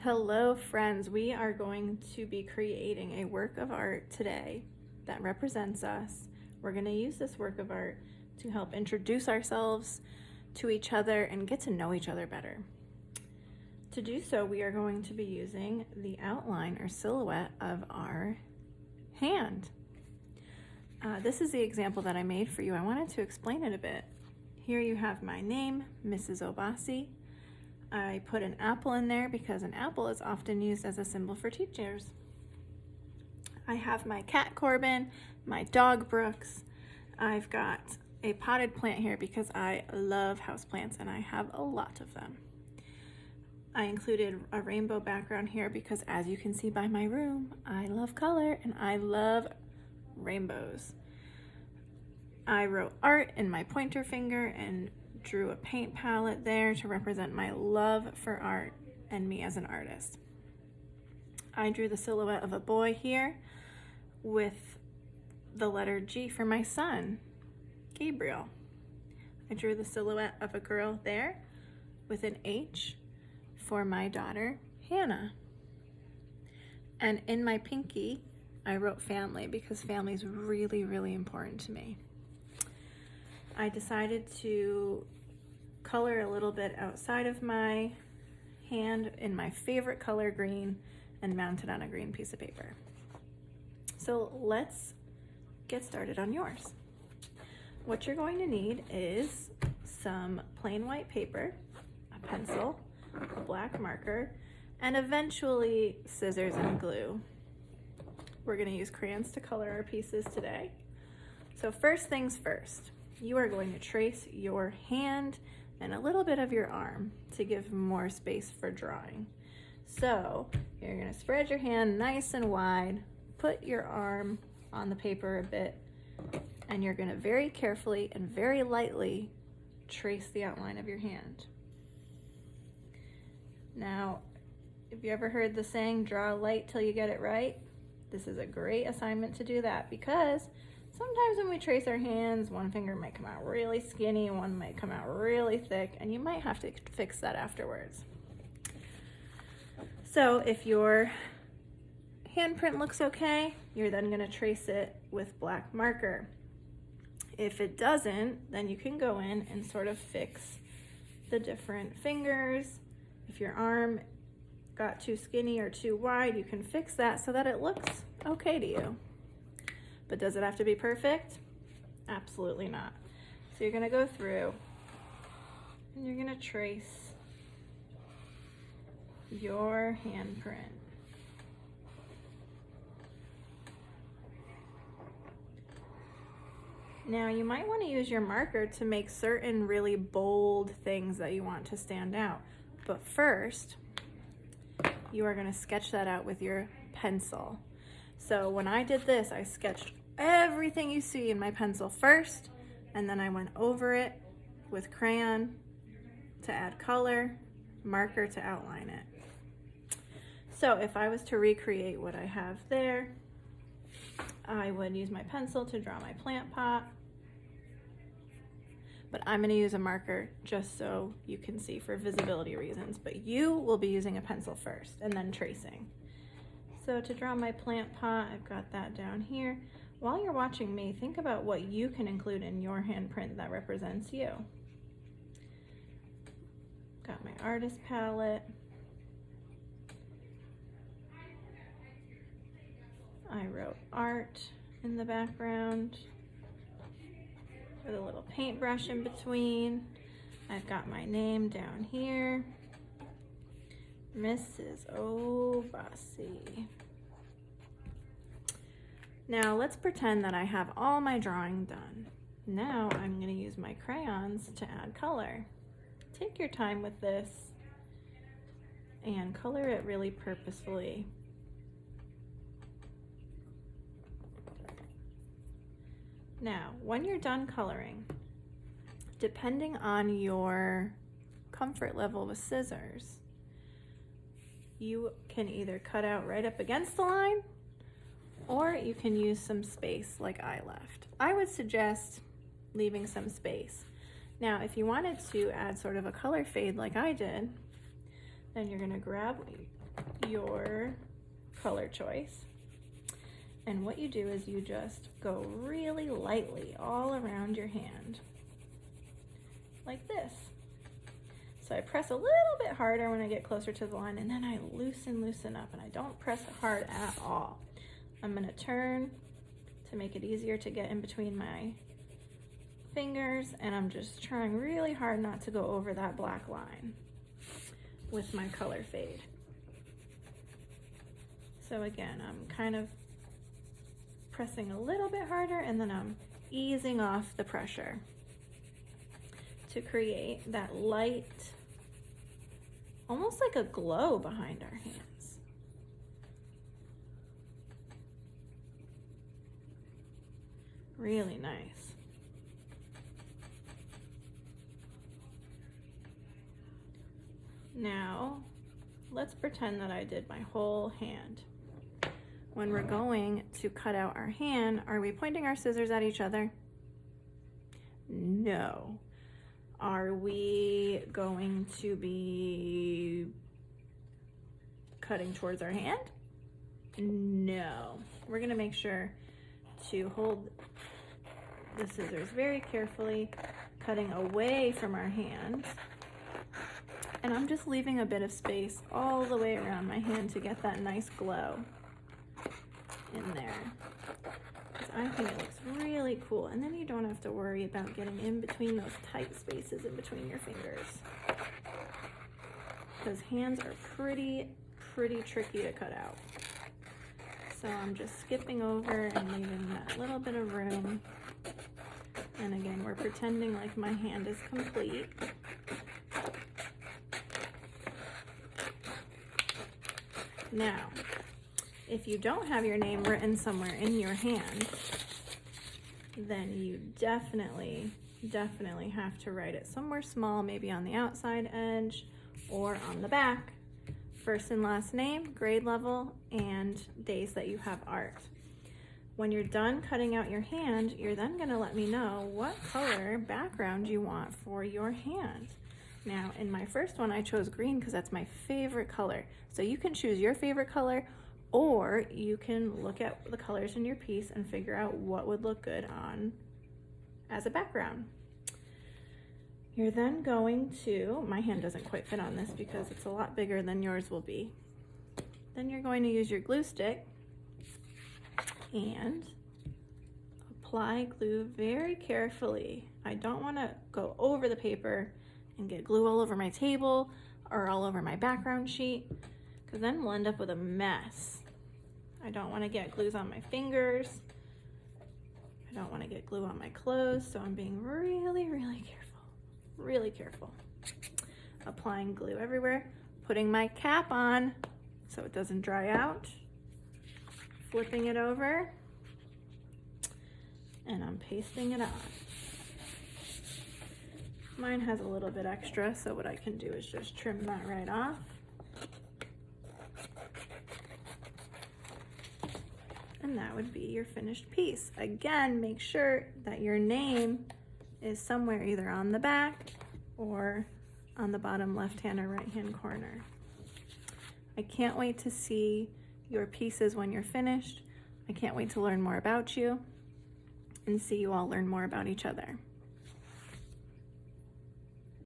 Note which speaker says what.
Speaker 1: Hello friends, we are going to be creating a work of art today that represents us. We're going to use this work of art to help introduce ourselves to each other and get to know each other better. To do so, we are going to be using the outline or silhouette of our hand. This is the example that I made for you. I wanted to explain it a bit. Here you have my name, Mrs. Obasi. I put an apple in there because an apple is often used as a symbol for teachers. I have my cat Corbin, my dog Brooks. I've got a potted plant here because I love houseplants and I have a lot of them. I included a rainbow background here because, as you can see by my room, I love color and I love rainbows. I wrote art in my pointer finger and drew a paint palette there to represent my love for art and me as an artist. I drew the silhouette of a boy here with the letter G for my son, Gabriel. I drew the silhouette of a girl there with an H for my daughter, Hannah. And in my pinky, I wrote family because family is really, really important to me. I decided to color a little bit outside of my hand in my favorite color, green, and mount it on a green piece of paper. So let's get started on yours. What you're going to need is some plain white paper, a pencil, a black marker, and eventually scissors and glue. We're going to use crayons to color our pieces today. So first things first, you are going to trace your hand and a little bit of your arm to give more space for drawing. So you're going to spread your hand nice and wide, put your arm on the paper a bit, and you're going to very carefully and very lightly trace the outline of your hand. Now, if you ever heard the saying, draw light till you get it right, this is a great assignment to do that because sometimes when we trace our hands, one finger might come out really skinny, one might come out really thick, and you might have to fix that afterwards. So if your handprint looks okay, you're then going to trace it with black marker. If it doesn't, then you can go in and sort of fix the different fingers. If your arm got too skinny or too wide, you can fix that so that it looks okay to you. But does it have to be perfect? Absolutely not. So you're gonna go through and you're gonna trace your handprint. Now you might want to use your marker to make certain really bold things that you want to stand out. But first, you are gonna sketch that out with your pencil. So when I did this, I sketched everything you see in my pencil first, and then I went over it with crayon to add color, marker to outline it. So if I was to recreate what I have there, I would use my pencil to draw my plant pot, but I'm going to use a marker just so you can see for visibility reasons, but you will be using a pencil first and then tracing. So to draw my plant pot, I've got that down here. While you're watching me, think about what you can include in your handprint that represents you. Got my artist palette. I wrote art in the background with a little paintbrush in between. I've got my name down here, Mrs. Obasi. Now let's pretend that I have all my drawing done. Now I'm going to use my crayons to add color. Take your time with this and color it really purposefully. Now, when you're done coloring, depending on your comfort level with scissors, you can either cut out right up against the line or you can use some space like I left. I would suggest leaving some space. Now, if you wanted to add sort of a color fade like I did, then you're gonna grab your color choice. And what you do is you just go really lightly all around your hand, like this. So I press a little bit harder when I get closer to the line, and then I loosen up, and I don't press it hard at all. I'm gonna turn to make it easier to get in between my fingers, and I'm just trying really hard not to go over that black line with my color fade. So again, I'm kind of pressing a little bit harder, and then I'm easing off the pressure to create that light, almost like a glow behind our hands. Really nice. Now, let's pretend that I did my whole hand. When we're going to cut out our hand, are we pointing our scissors at each other? No. Are we going to be cutting towards our hand? No. We're gonna make sure to hold the scissors very carefully, cutting away from our hand. And I'm just leaving a bit of space all the way around my hand to get that nice glow in there. I think it looks really cool, and then you don't have to worry about getting in between those tight spaces in between your fingers, because hands are pretty tricky to cut out. So I'm just skipping over and leaving that little bit of room, and again, we're pretending like my hand is complete. Now, if you don't have your name written somewhere in your hand, then you definitely have to write it somewhere small, maybe on the outside edge or on the back. First and last name, grade level, and days that you have art. When you're done cutting out your hand, you're then gonna let me know what color background you want for your hand. Now, in my first one, I chose green because that's my favorite color. So you can choose your favorite color, or you can look at the colors in your piece and figure out what would look good on as a background. You're then going to, my hand doesn't quite fit on this because it's a lot bigger than yours will be. Then you're going to use your glue stick and apply glue very carefully. I don't want to go over the paper and get glue all over my table or all over my background sheet, because then we'll end up with a mess. I don't want to get glues on my fingers. I don't want to get glue on my clothes, so I'm being really careful. Applying glue everywhere, putting my cap on so it doesn't dry out, flipping it over, and I'm pasting it on. Mine has a little bit extra, so what I can do is just trim that right off. And that would be your finished piece. Again, make sure that your name is somewhere either on the back or on the bottom left-hand or right-hand corner. I can't wait to see your pieces when you're finished. I can't wait to learn more about you and see you all learn more about each other.